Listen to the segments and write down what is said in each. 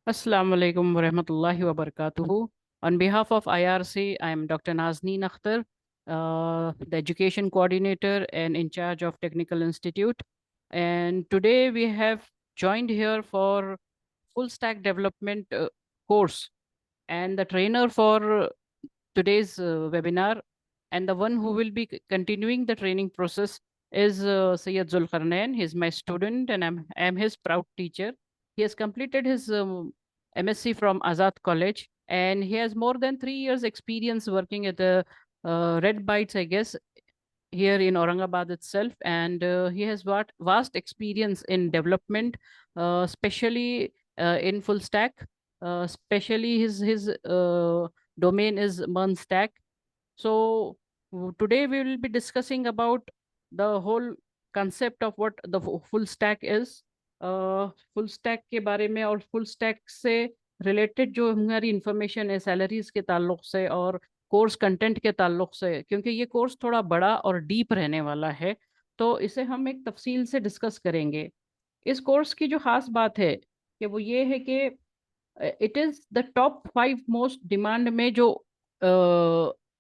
Assalamu alaikum wa rahmatullahi wa barakatuhu. On behalf of IRC, I am Dr. Nazneen Akhtar, the Education Coordinator and in charge of Technical Institute. And today we have joined here for full stack development course. And the trainer for today's webinar and the one who will be continuing the training process is Sayyid Zulkarnain. He's my student and I'm his proud teacher. He has completed his MSc from Azad College and he has more than 3 years experience working at the Red Bytes, I guess, here in Aurangabad itself. And he has vast experience in development, especially in full stack. Especially his domain is MERN stack. So today we will be discussing about the whole concept of what the full stack is. Full stack के बारे में और full stack से related जो हमारी information है salaries के ताल्लुक से और कोर्स कंटेंट के ताल्लुक से, क्योंकि ये कोर्स थोड़ा बड़ा और डीप रहने वाला है, तो इसे हम एक तफसील से डिस्कस करेंगे। इस कोर्स की जो खास बात है कि वो ये है कि it is the top 5 most demand में जो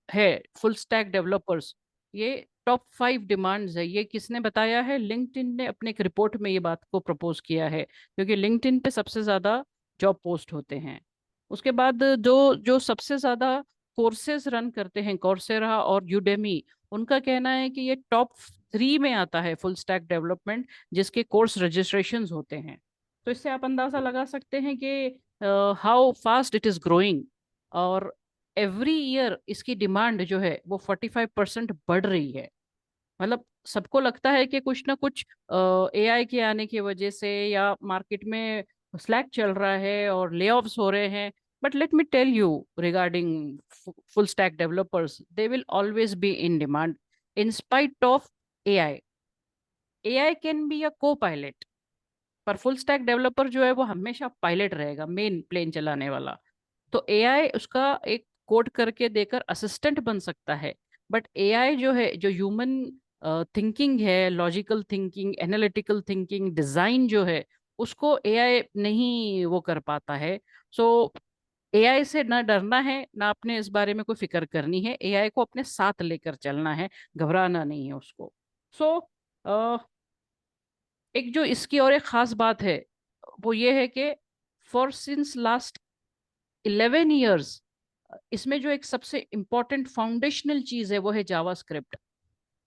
है फुल स्टैक डेवलपर्स। ये टॉप 5 डिमांड्स है। ये किसने बताया है? लिंक्डइन ने अपने एक रिपोर्ट में ये बात को प्रपोज किया है, क्योंकि लिंक्डइन पे सबसे ज्यादा जॉब पोस्ट होते हैं। उसके बाद जो जो सबसे ज्यादा कोर्सेज रन करते हैं, कोर्सेरा और यूडेमी, उनका कहना है कि ये टॉप 3 में आता है फुल स्टैक डेवलपमेंट जिसके कोर्स रजिस्ट्रेशंस होते हैं। तो इससे आप अंदाजा लगा सकते हैं कि how fast it is growing. और एवरी ईयर इसकी डिमांड जो है वो 45% बढ़ रही है। मतलब सबको लगता है कि कुछ ना कुछ एआई के आने की वजह से या मार्केट में स्लैक चल रहा है और लेऑफ्स हो रहे हैं। But let me tell you regarding full stack developers, they will always be in demand in spite of AI. AI can be a copilot, पर फुल स्टैक डेवलपर जो है वो हमेशा पायलट रहेगा, मेन प्लेन चलाने वाला। तो AI उसका एक कोड करके देकर असिस्टेंट बन सकता है, बट एआई जो है, जो ह्यूमन थिंकिंग है, logical thinking, analytical thinking, design जो है, उसको एआई नहीं वो कर पाता है। सो एआई से ना डरना है, ना अपने इस बारे में कोई फिक्र करनी है। एआई को अपने साथ लेकर चलना है, घबराना नहीं है उसको। सो एक जो इसकी और एक खास बात है वो ये है कि फॉर सिंस लास्ट 11 ईयर्स इसमें जो एक सबसे इम्पोर्टेंट फाउंडेशनल चीज है वो है जावास्क्रिप्ट।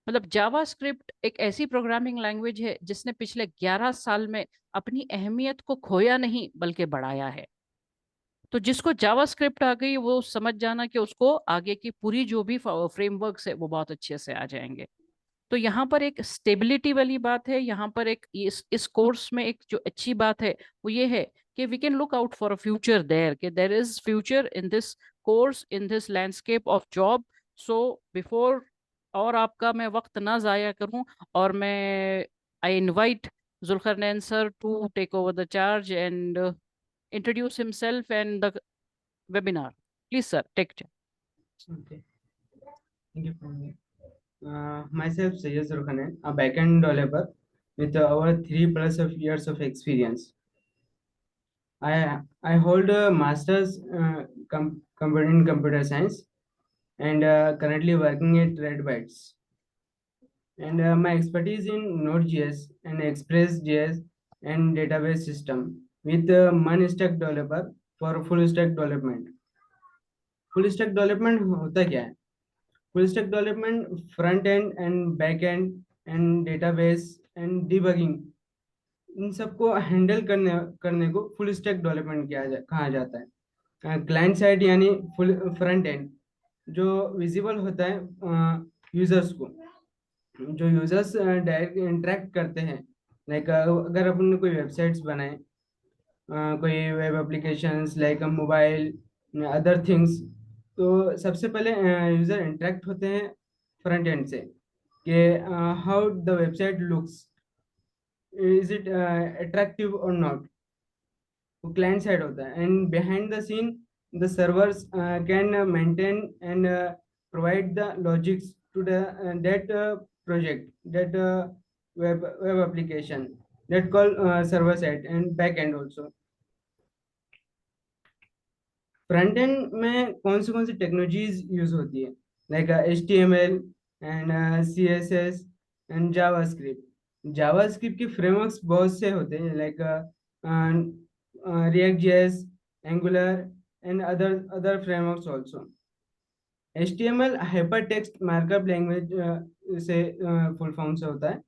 मतलब जावास्क्रिप्ट एक ऐसी प्रोग्रामिंग लैंग्वेज है जिसने पिछले 11 साल में अपनी अहमियत को खोया नहीं बल्कि बढ़ाया है। तो जिसको जावास्क्रिप्ट आ गई वो समझ जाना कि उसको आगे की पूरी जो भी फ्रेमवर्क्स है वो बहुत अच्छे से आ जाएंगे। तो यहाँ पर एक स्टेबिलिटी वाली बात है। यहाँ पर एक इस कोर्स में एक जो अच्छी बात है वो ये है कि we can look out for a future there, कि there is future in this course, in this landscape of job. So before और आपका मैं वक्त ना ज़ाया करूं, और मैं I invite Zulqarnain sir to take over the charge and introduce himself and the webinar. Please, sir, take charge. Okay, thank you for me. Myself, Sayyid Surkhanan, a backend developer with over 3+ of years of experience. I hold a master's in computer science and currently working at Red Bytes. And my expertise in Node.js and Express.js and database system with one stack developer for full stack development. Full stack development होता क्या है? Full stack development front end and back end and database and debugging, इन सबको handle करने को full stack development कहा जाता है। Client side यानी फुल फ्रंट एंड जो विजिबल होता है यूजर्स को, जो यूजर्स डायरेक्ट इंटरेक्ट करते हैं। लाइक अगर अपन कोई वेबसाइट्स बनाए, कोई web applications like mobile other things, तो सबसे पहले यूजर इंटरेक्ट होते हैं फ्रंट एंड से कि how the website looks, is it attractive और नॉट, वो क्लाइंट साइड होता है। And behind the scene the servers can maintain and provide the logics to that project, that web application, that call server side and back end also. Front end में कौन सी technologies use होती है, like HTML and CSS and JavaScript के frameworks बहुत से होते हैं, like react JS, angular and other frameworks also. HTML hyper text markup language से फुल फॉर्म से होता है।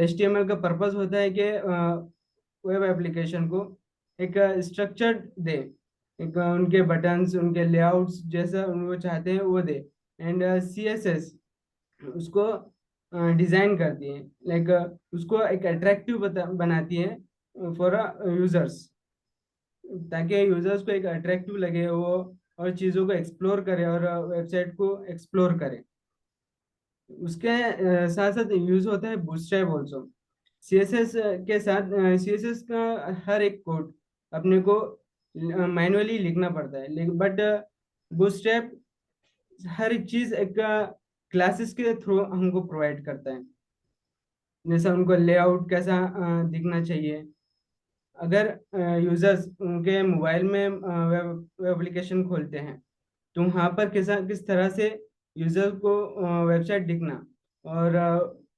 HTML का पर्पस होता है कि वेब एप्लीकेशन को एक स्ट्रक्चर दे, एक उनके बटन्स, उनके लेआउट्स जैसा वो चाहते हैं वो दे। एंड CSS उसको डिज़ाइन करती है, लाइक उसको एक अट्रैक्टिव बनाती है फॉर यूजर्स, ताकि यूजर्स को एक अट्रैक्टिव लगे वो और चीज़ों को एक्सप्लोर करे और वेबसाइट को एक्सप्लोर करे। उसके साथ साथ यूज होता है बूटस्ट्रैप ऑल्सो। CSS के साथ CSS का हर एक कोड अपने को मैनुअली लिखना पड़ता है, लेकिन बट बूटस्ट्रैप हर एक चीज़ एक क्लासेस के थ्रू हमको प्रोवाइड करता है, जैसा उनको लेआउट कैसा दिखना चाहिए। अगर यूजर्स उनके मोबाइल में वेब एप्लीकेशन खोलते हैं तो वहाँ पर किस तरह से यूजर को वेबसाइट दिखना, और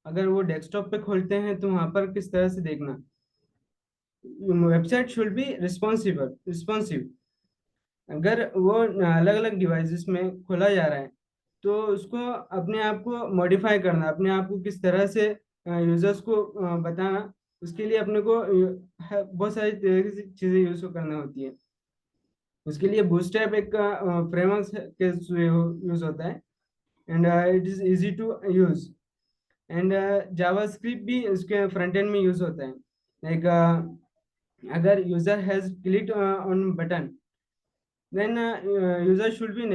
अगर वो डेस्कटॉप पे खोलते हैं तो वहाँ पर किस तरह से देखना। Website should be responsive. अगर वो अलग अलग डिवाइसेस में खोला जा रहा है तो उसको अपने आप को मॉडिफाई करना, अपने आप को किस तरह से यूजर्स को बताना, उसके लिए अपने को बहुत सारी तरह की चीज़ें यूज करना होती है। उसके लिए बूटस्ट्रैप एक फ्रेमवर्क के यूज होता है, and it is easy to use. And JavaScript भी उसके फ्रंट एंड में यूज होता है, लाइक अगर user has clicked on button, then user should be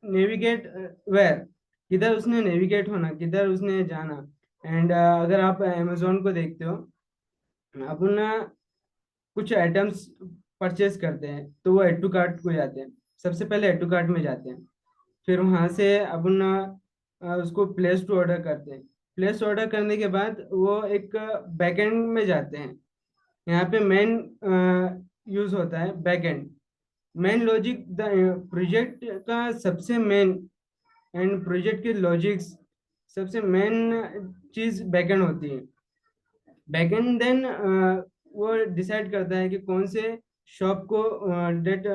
navigate where, किधर उसने नेविगेट होना, किधर उसने जाना। एंड अगर आप अमेजोन को देखते हो, अपन कुछ आइटम्स परचेज करते हैं तो वो एड टू कार्ट को जाते हैं, सबसे पहले एड टू कार्ट में जाते हैं, फिर वहाँ से अपन उसको प्लेस टू ऑर्डर करते हैं। प्लेस ऑर्डर करने के बाद वो एक बैकएंड में जाते हैं। यहाँ पे मेन यूज होता है backend. Main logic the project का सबसे मेन, एंड प्रोजेक्ट के लॉजिक्स सबसे मेन चीज बैकएंड होती है। बैकएंड देन वो डिसाइड करता है कि कौन से शॉप को डेट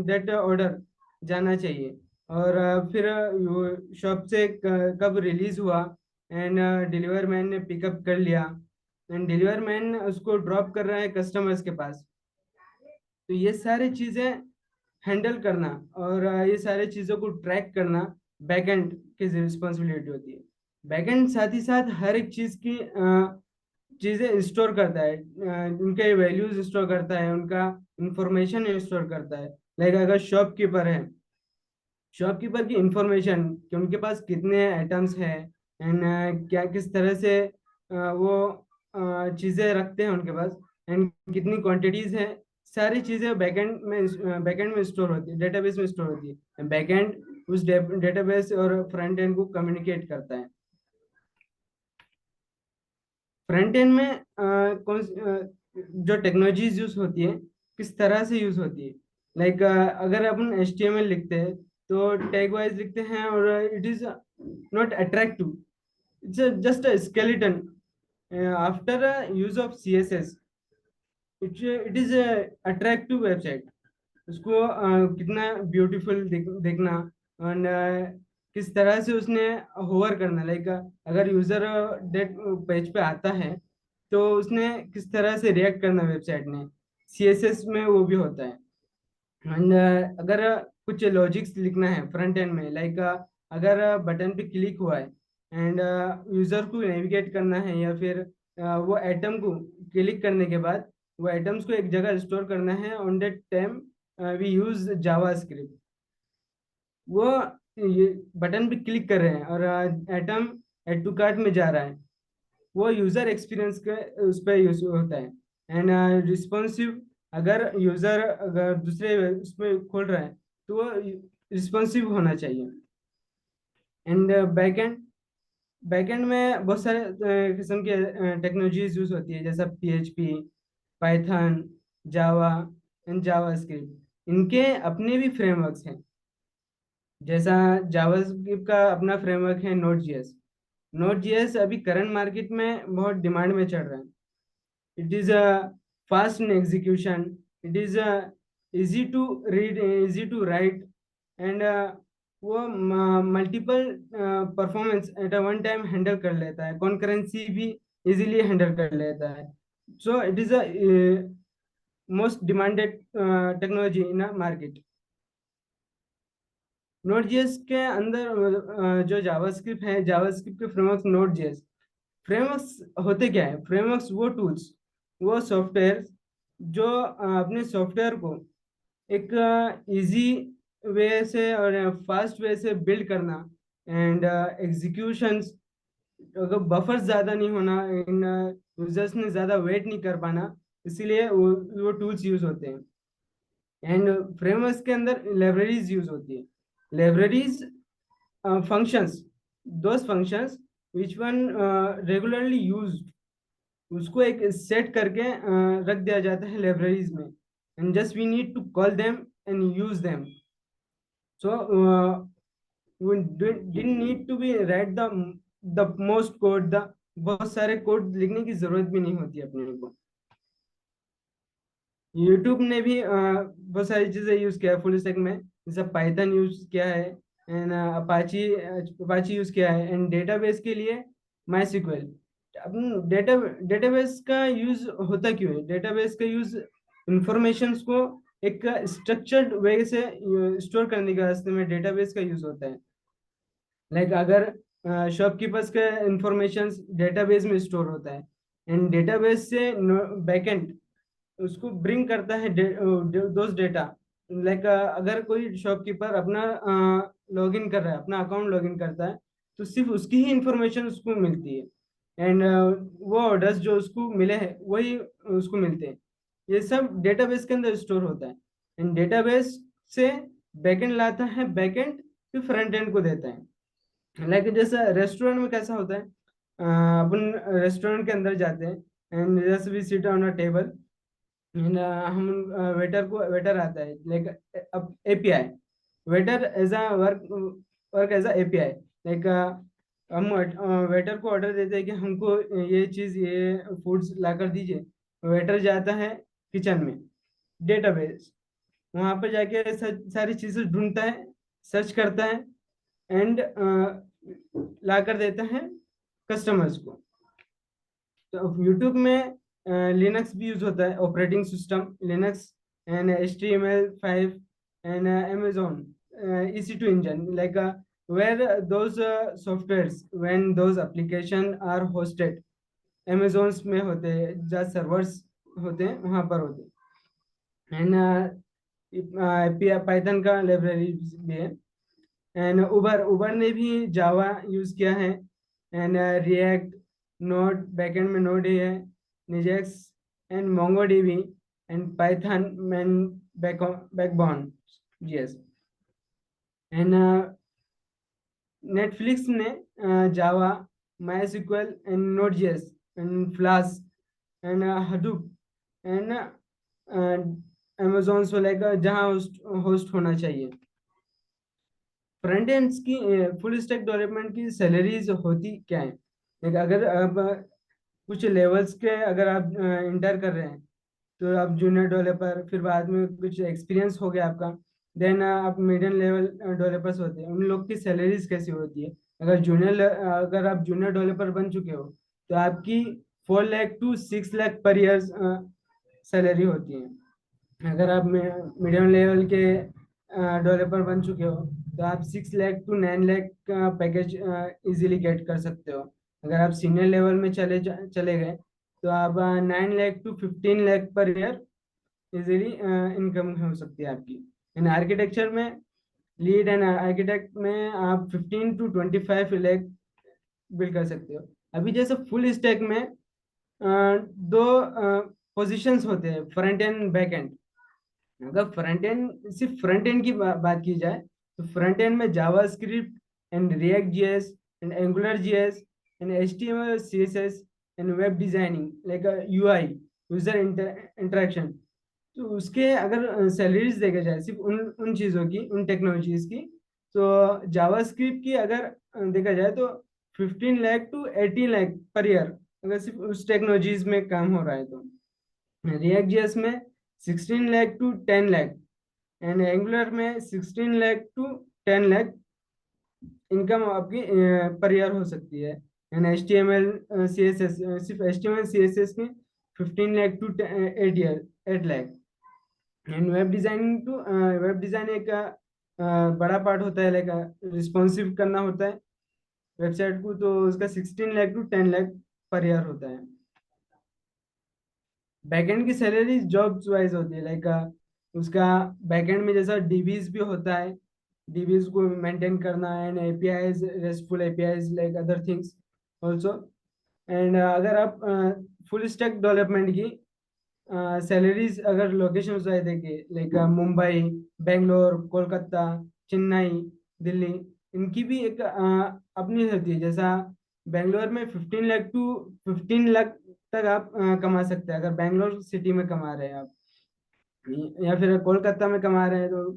डेट ऑर्डर जाना चाहिए, और फिर वो शॉप से कब रिलीज हुआ, एंड डिलीवर मैन ने पिकअप कर लिया, एंड डिलीवर मैन उसको ड्रॉप कर रहा है कस्टमर्स के पास। तो ये सारी चीज़ें हैंडल करना और ये सारी चीज़ों को ट्रैक करना बैकएंड की रिस्पॉन्सिबिलिटी होती है। बैकएंड साथ ही साथ हर एक चीज़ की चीज़ें स्टोर करता है, उनके वैल्यूज स्टोर करता है, उनका इंफॉर्मेशन स्टोर करता है। लाइक अगर शॉपकीपर है, शॉपकीपर की इंफॉर्मेशन कि उनके पास कितने आइटम्स हैं, एंड क्या किस तरह से वो चीज़ें रखते हैं उनके पास, एंड कितनी क्वांटिटीज हैं, सारी चीज़ें बैकएंड में स्टोर होती है, डेटाबेस में स्टोर होती है। बैकएंड उस डेटाबेस और फ्रंट एंड को कम्युनिकेट करता है। फ्रंट एंड में जो टेक्नोलॉजीज यूज होती है किस तरह से यूज होती है, लाइक अगर अपन HTML लिखते हैं तो टैग वाइज लिखते हैं, और it is not attractive, it's just a skeleton. After use of CSS, it is attractive website. उसको कितना ब्यूटीफुल देखना, और किस तरह से उसने होवर करना, लाइक अगर यूजर डेट पेज पे आता है तो उसने किस तरह से रिएक्ट करना वेबसाइट ने, CSS में वो भी होता है। एंड अगर कुछ लॉजिक्स लिखना है फ्रंट एंड में, लाइक अगर बटन पे क्लिक हुआ है एंड यूजर को नेविगेट करना है, या फिर वो आइटम को क्लिक करने के बाद वो आइटम्स को एक जगह स्टोर करना है, on that time we use JavaScript. वो ये बटन पे क्लिक कर रहे हैं और आइटम एड टू कार्ट में जा रहा है, वो यूजर एक्सपीरियंस के उस पर यूज होता है। एंड रिस्पॉन्सिव, अगर यूजर अगर दूसरे उसमें खोल रहा है तो वो रिस्पॉन्सिव होना चाहिए। एंड बैकएंड में बहुत सारे किस्म के टेक्नोलॉजीज यूज होती है, जैसा PHP, Python, Java and JavaScript. इनके अपने भी फ्रेमवर्क्स हैं, जैसा जावास्क्रिप्ट का अपना फ्रेमवर्क है नोड जीएस। नोड जीएस अभी करंट मार्केट में बहुत डिमांड में चल रहा है। It is a fast in execution. It is easy to read, easy to write, and वो multiple performance at a one time handle कर लेता है, कॉन्करेंसी भी इजीली हैंडल कर लेता है। So it is a most demanded technology in a market. Node JS के अंदर जो जावास्क्रिप्ट है, जावास्क्रिप्ट के फ्रेमवर्क नोड जेएस फ्रेमवर्क्स होते क्या है? फ्रेमवर्क्स वो टूल्स, वो सॉफ्टवेयर जो अपने सॉफ्टवेयर को एक इजी वे से और फास्ट वे से बिल्ड करना, एंड एग्जीक्यूशंस, अगर बफर्स ज़्यादा नहीं होना, इन यूजर्स ने ज़्यादा वेट नहीं कर पाना, इसीलिए वो टूल्स यूज होते हैं। एंड फ्रेमवर्क्स के अंदर लाइब्रेरीज यूज होती है। Libraries functions, those functions which one regularly used, उसको एक सेट करके रख दिया जाता है लाइब्रेरीज में, and just we need to call them and use them. So we didn't need to be write the most code, the बहुत सारे कोड लिखने की जरूरत भी नहीं होती अपने को। यूट्यूब ने भी बहुत सारी चीजें यूज किया है फुल स्टैक में, जैसे पाइथन यूज किया है, एंड अपाची यूज किया है, एंड डेटाबेस के लिए माई सिक्वल। अपन डेटाबेस का यूज होता क्यों है? डेटाबेस का यूज इंफॉर्मेशंस को एक स्ट्रक्चर्ड वे से स्टोर करने के वास्ते में डेटाबेस का यूज होता है। लाइक अगर शॉपकीपर्स का इंफॉर्मेशन डेटाबेस में स्टोर होता है, एंड डेटाबेस से बैकएंड उसको ब्रिंग करता है दोस डेटा। लाइक अगर कोई शॉपकीपर अपना लॉगिन कर रहा है, अपना अकाउंट लॉगिन करता है, तो सिर्फ उसकी ही इंफॉर्मेशन उसको मिलती है, एंड वो ऑर्डर्स जो उसको मिले हैं वही उसको मिलते हैं। ये सब डेटाबेस के अंदर स्टोर होता है, एंड डेटाबेस से बैकएंड लाता है, बैकएंड फिर फ्रंट एंड को देता है। लाइक जैसे रेस्टोरेंट में कैसा होता है, अपन रेस्टोरेंट के अंदर जाते हैं, and just we sit on a table, हम वेटर आता है, लाइक अब API, waiter as a work as a API. Like हम वेटर को ऑर्डर देते हैं कि हमको ये चीज़, ये फूड्स ला कर दीजिए। वेटर जाता है किचन में, डेटाबेस, वहाँ पर जाके सारी चीज़ें ढूंढता है, सर्च करता है, एंड ला कर देता है कस्टमर्स को। तो यूट्यूब में लिनक्स भी यूज होता है, operating system Linux, and HTML5, and Amazon EC2 engine, like where those softwares, when those application are hosted, Amazons में होते हैं, जहाँ सर्वर्स होते हैं वहाँ पर होते हैं। एंड पाइथन का लाइब्रेरी भी है। एंड उबर ने भी जावा यूज किया है, एंड रिएक्ट, नोड बैकएंड में नोड है, Nginx, and MongoDB, and Python man backbone JS. And Netflix ने Java, MySQL, and Node JS, and Flask, and Hadoop, and Amazon से लेकर जहाँ होस्ट होना चाहिए। फ्रंट एंड्स की फुल स्टैक डेवलपमेंट की सैलरीज होती क्या है? लाइक अगर आप कुछ लेवल्स के अगर आप इंटर कर रहे हैं, तो आप जूनियर डेवलपर, फिर बाद में कुछ एक्सपीरियंस हो गया आपका, देन आप मीडियम लेवल डेवलपर्स होते हैं। उन लोग की सैलरीज कैसी होती है? अगर आप जूनियर डेवलपर बन चुके हो, तो आपकी 4 lakh to 6 lakh per year salary होती है। अगर आप मीडियम लेवल के डेवलपर बन चुके हो, तो आप 6 लाख टू 9 लाख का पैकेज इजीली गेट कर सकते हो। अगर आप सीनियर लेवल में चले गए, तो आप 9 lakh to 15 lakh per year easily income हो सकती है आपकी। इन आर्किटेक्चर में, लीड एंड आर्किटेक्ट में आप 15 टू 25 लाख बिल्ड कर सकते हो। अभी जैसे फुल स्टैक में दो पोजीशंस होते हैं, फ्रंट एंड बैक एंड। अगर फ्रंट एंड, सिर्फ फ्रंट एंड की बात की जाए, तो फ्रंट एंड में JavaScript, and React JS, and Angular JS, and HTML CSS, and web designing, like UI, user interaction, तो उसके अगर सैलरीज देखा जाए सिर्फ उन उन चीज़ों की, उन टेक्नोलॉजीज की, तो जावास्क्रिप्ट की अगर देखा जाए तो 15 lakh to 18 lakh per year, अगर सिर्फ उस टेक्नोलॉजीज में काम हो रहा है तो। रिएक्ट जेएस में 16 lakh to 10 lakh, and angular में 16 लाख to 10 लाख इनकम आपकी पर ईयर हो सकती है। And H T M L C S S, सिर्फ H T M L C S S में 15 lakh to 8 lakh. And web designing too, web design एक बड़ा पार्ट होता है, लाइक रिस्पॉन्सिव करना होता है वेबसाइट को, तो उसका 16 lakh to 10 lakh per year होता है। बैकएंड की सैलरी जॉब्स वाइज होती है, लाइक उसका बैकएंड में जैसा डीबीज भी होता है, डीबीज को मेंटेन करना, and APIs, restful APIs like other things also. And अगर आप फुल स्टैक डेवलपमेंट की सैलरीज अगर लोकेशन वाइज देखे, लाइक मुंबई, बेंगलोर, कोलकाता, चेन्नई, दिल्ली, इनकी भी एक अपनी होती है। जैसा बेंगलोर में 15 लाख तक आप कमा सकते हैं, अगर बेंगलोर सिटी में कमा रहे हैं आप, या फिर कोलकाता में कमा रहे हैं तो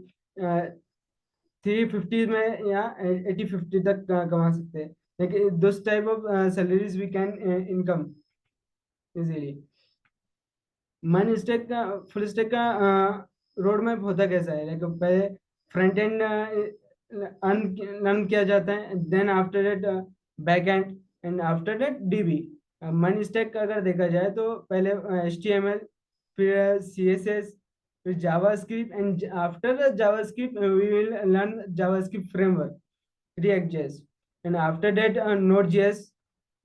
350 में या 80-50 तक कमा सकते हैं। लेकिन those type of salaries we can income easily. Mean stack का, फुल स्टैक का रोड मैप होता कैसा है, लाइक पहले फ्रंट एंड अर्न किया जाता है, then after that back end, and after that DB. MEAN stack का अगर देखा जाए तो पहले एच टी एम एल, फिर सी एस एस, फिर JavaScript, and after JavaScript we will learn JavaScript framework, React JS, and after that Node JS,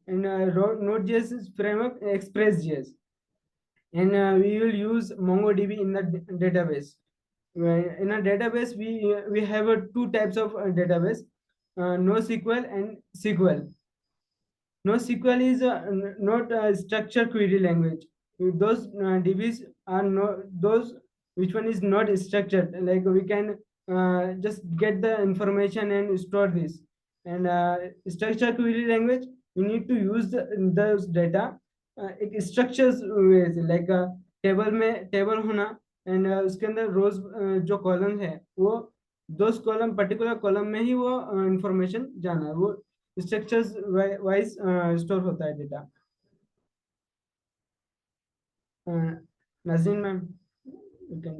and Node JS framework Express JS, and we will use MongoDB in the database. In a database, we have two types of database, NoSQL and SQL. NoSQL is not a structured query language. Those DBs are no those which one is not structured. Like we can just get the information and store this. And structured query language, you need to use those data एक structures वे से, like table में table होना, and उसके अंदर रोज जो column है वो दो कॉलम, पर्टिकुलर कॉलम में ही वो इंफॉर्मेशन जाना है, वो स्ट्रक्चर्स वाइज स्टोर होता है data. Nazreen ma'am, you can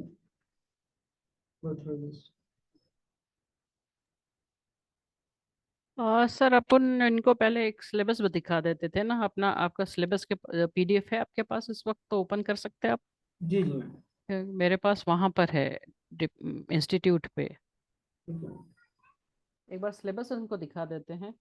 go through this. Sir अपन इनको पहले एक सिलेबस भी दिखा देते थे ना अपना, आपका सिलेबस के पीडीएफ है आपके पास इस वक्त तो ओपन कर सकते हैं आप। जी जी मैम। मेरे पास वहाँ पर है इंस्टीट्यूट पे। एक बार सिलेबस उनको दिखा देते हैं,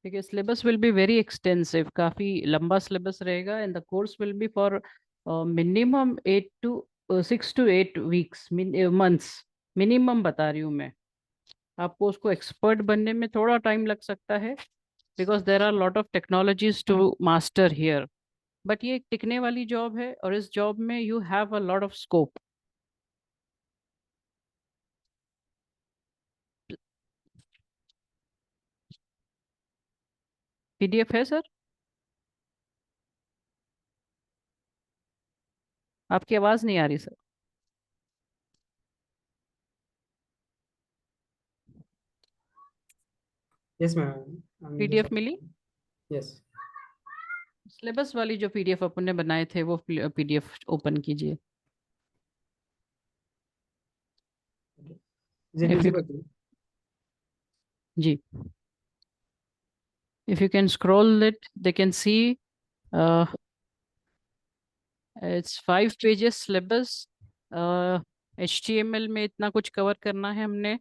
क्योंकि syllabus will be very extensive, काफ़ी लंबा सिलेबस रहेगा, and the course will be for minimum 6 to 8 weeks, months minimum बता रही हूँ मैं। आपको उसको एक्सपर्ट बनने में थोड़ा टाइम लग सकता है, because there are lot of technologies to master here, but ये एक टिकने वाली जॉब है, और इस जॉब में you have a lot of scope. PDF है सर? आपकी आवाज़ नहीं आ रही सर। यस मैम, पीडीएफ मिली? यस। सिलेबस वाली जो पीडीएफ अपन ने बनाए थे वो पीडीएफ ओपन कीजिए। जी इफ जी यू, बताइए। जी, if you can scroll it, they can see uh, it's 5 pages syllabus। HTML में इतना कुछ कवर करना है हमने,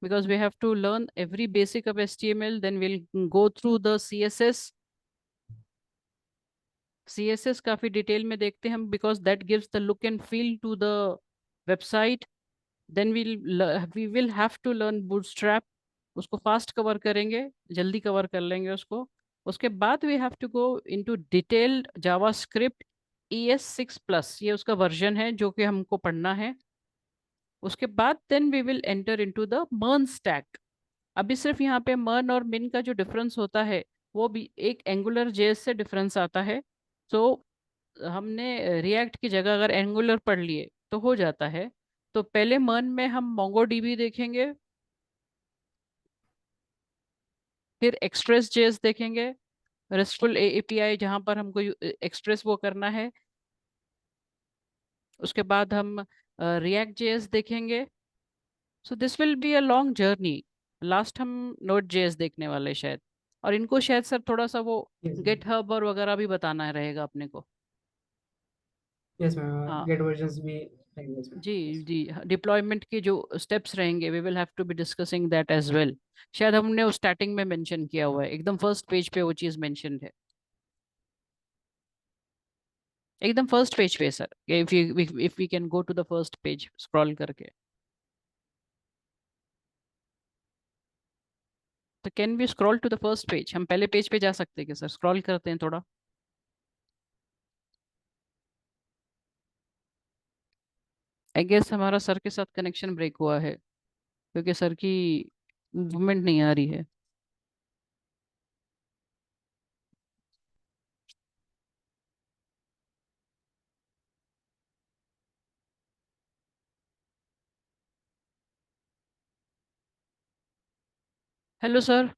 because we have to learn every basic of HTML, then we'll go through the CSS। CSS काफ़ी detail में देखते हैं हम, because that gives the look and feel to the website। then we will have to learn bootstrap, उसको fast cover करेंगे, जल्दी cover कर लेंगे उसको। उसके बाद we have to go into detailed JavaScript ES6+, ये उसका वर्जन है जो कि हमको पढ़ना है। उसके बाद then we will enter into the MERN stack। अभी सिर्फ यहाँ पे MERN और MIN का जो डिफरेंस होता है वो भी एक एंगुलर JS से डिफरेंस आता है। सो हमने रिएक्ट की जगह अगर एंगुलर पढ़ लिए तो हो जाता है। तो पहले मन में हम मोंगोडीबी देखेंगे, फिर एक्सप्रेस जेएस देखेंगे, रेस्टफुल एपीआई जहां पर हमको एक्सप्रेस वो करना है। उसके बाद हम रिएक्ट जेएस देखेंगे। So this will be a long journey. Last हम नोड जेएस देखने वाले हैं शायद, और इनको शायद सर थोड़ा सा वो Yes, ma'am. गेट हब और वगैरह भी बताना रहेगा अपने को। Yes, ma'am. हाँ Get versions भी like this, ma'am. जी Yes. जी, डिप्लॉयमेंट के जो स्टेप्स रहेंगे we will have to be discussing that as well. शायद हमने वो स्टार्टिंग में मेंशन किया हुआ है, एकदम फर्स्ट पेज पे वो चीज़ मेंशन है, एकदम फर्स्ट पेज पे sir. If we can go to the first page scroll करके, तो can we scroll to the first page? हम पहले पेज पे जा सकते हैं क्या सर? स्क्रॉल करते हैं थोड़ा। आई गेस हमारा सर के साथ कनेक्शन ब्रेक हुआ है, क्योंकि सर की मूवमेंट नहीं आ रही है। हेलो सर,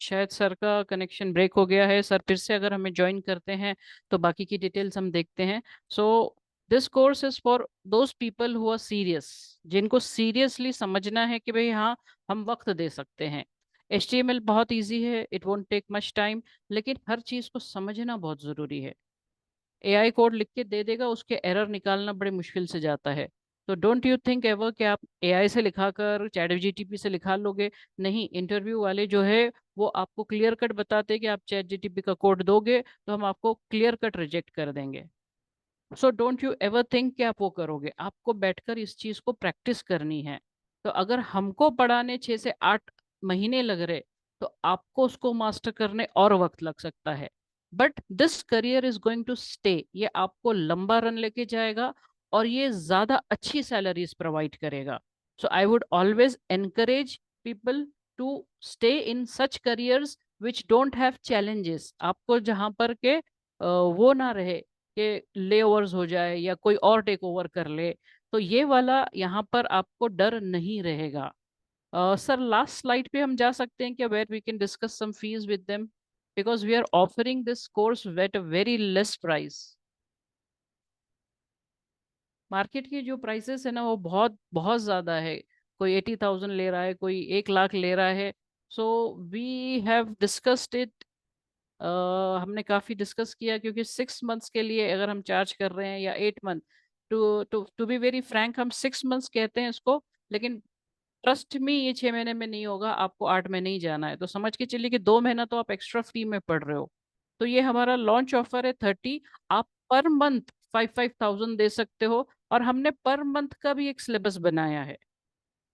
शायद सर का कनेक्शन ब्रेक हो गया है। सर फिर से अगर हमें ज्वाइन करते हैं तो बाकी की डिटेल्स हम देखते हैं। So this course is for those people who are serious, जिनको सीरियसली समझना है कि भाई हाँ हम वक्त दे सकते हैं। HTML बहुत इजी है, it won't take much time, लेकिन हर चीज़ को समझना बहुत ज़रूरी है। AI कोड लिख के दे देगा, उसके एरर निकालना बड़े मुश्किल से जाता है। तो डोंट यू थिंक एवर कि आप AI से लिखा कर चैट जीटीपी से लिखा लोगे। नहीं, इंटरव्यू वाले जो है वो आपको क्लियर कट बताते हैं कि आप चैट जीटीपी का कोड दोगे तो हम आपको क्लियर कट रिजेक्ट कर देंगे। So don't you ever think कि आप वो करोगे। आपको बैठकर इस चीज को प्रैक्टिस करनी है। तो अगर हमको पढ़ाने 6 से 8 महीने लग रहे, तो आपको उसको मास्टर करने और वक्त लग सकता है। But this career is going to stay, ये आपको लंबा रन लेके जाएगा और ये ज्यादा अच्छी सैलरीज प्रोवाइड करेगा। So I would always encourage people to stay in such careers which don't have challenges. आपको जहां पर के वो ना रहे कि लेओवर्स हो जाए या कोई और टेक ओवर कर ले, तो ये वाला यहाँ पर आपको डर नहीं रहेगा। सर लास्ट स्लाइड पे हम जा सकते हैं क्या, where we can discuss some fees with them, because we are offering this course at a very less price. Market की जो प्राइसेस है ना वो बहुत बहुत ज़्यादा है। कोई 80,000 ले रहा है, कोई 1 लाख ले रहा है। So we have discussed it. हमने काफ़ी डिस्कस किया, क्योंकि 6 मंथ्स के लिए अगर हम चार्ज कर रहे हैं या 8 month, to be very frank हम 6 मंथ्स कहते हैं इसको, लेकिन ट्रस्ट में ये 6 महीने में नहीं होगा, आपको 8 महीने ही जाना है। तो समझ के चलिए कि 2 महीना तो आप एक्स्ट्रा फ्री में पढ़ रहे हो। तो ये हमारा लॉन्च ऑफर है 30। आप पर मंथ 5,000 दे सकते हो, और हमने पर मंथ का भी एक सिलेबस बनाया है।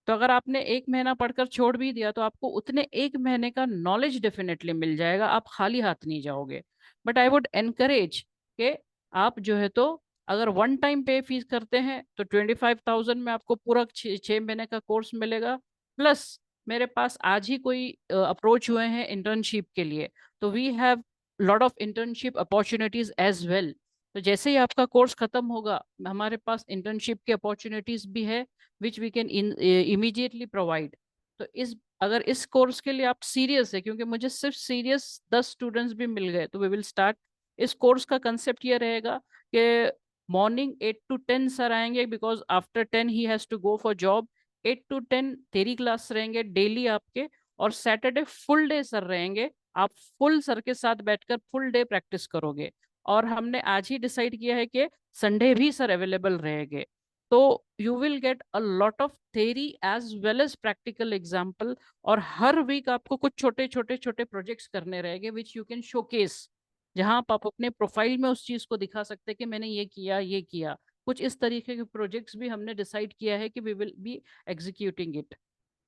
तो अगर आपने 1 महीना पढ़कर छोड़ भी दिया तो आपको उतने 1 महीने का नॉलेज डेफिनेटली मिल जाएगा, आप खाली हाथ नहीं जाओगे। बट आई वुड एनकरेज कि आप जो है तो अगर वन टाइम पे फीस करते हैं तो 25,000 में आपको पूरा 6 महीने का कोर्स मिलेगा। प्लस मेरे पास आज ही कोई अप्रोच हुए हैं इंटर्नशिप के लिए, तो we have lot of internship opportunities as well. तो जैसे ही आपका कोर्स खत्म होगा, हमारे पास इंटर्नशिप की अपॉर्चुनिटीज भी है which we can immediately provide. तो इस अगर इस कोर्स के लिए आप सीरियस है, क्योंकि मुझे सिर्फ सीरियस 10 स्टूडेंट्स भी मिल गए, तो वी विल स्टार्ट। इस कोर्स का कंसेप्ट ये रहेगा कि मॉर्निंग 8 to 10 सर आएंगे, because after 10 he has to go for job. 8 to 10 तेरी क्लास रहेंगे डेली आपके, और सैटरडे फुल डे सर रहेंगे। आप फुल सर के साथ बैठकर फुल डे प्रैक्टिस करोगे। और हमने आज ही डिसाइड किया है कि संडे भी सर अवेलेबल रहेंगे। तो you will get a lot of theory as well as practical example. और हर वीक आपको कुछ छोटे छोटे छोटे प्रोजेक्ट्स करने रहेंगे विच यू कैन शोकेस, जहां आप अपने प्रोफाइल में उस चीज को दिखा सकते हैं कि मैंने ये किया ये किया। कुछ इस तरीके के प्रोजेक्ट्स भी हमने डिसाइड किया है कि we will be executing it.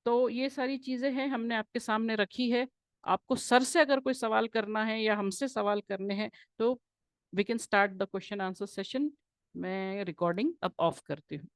तो ये सारी चीजें हैं हमने आपके सामने रखी है। आपको सर से अगर कोई सवाल करना है या हमसे सवाल करने हैं तो we can start the question answer session. मैं रिकॉर्डिंग अब ऑफ करती हूँ।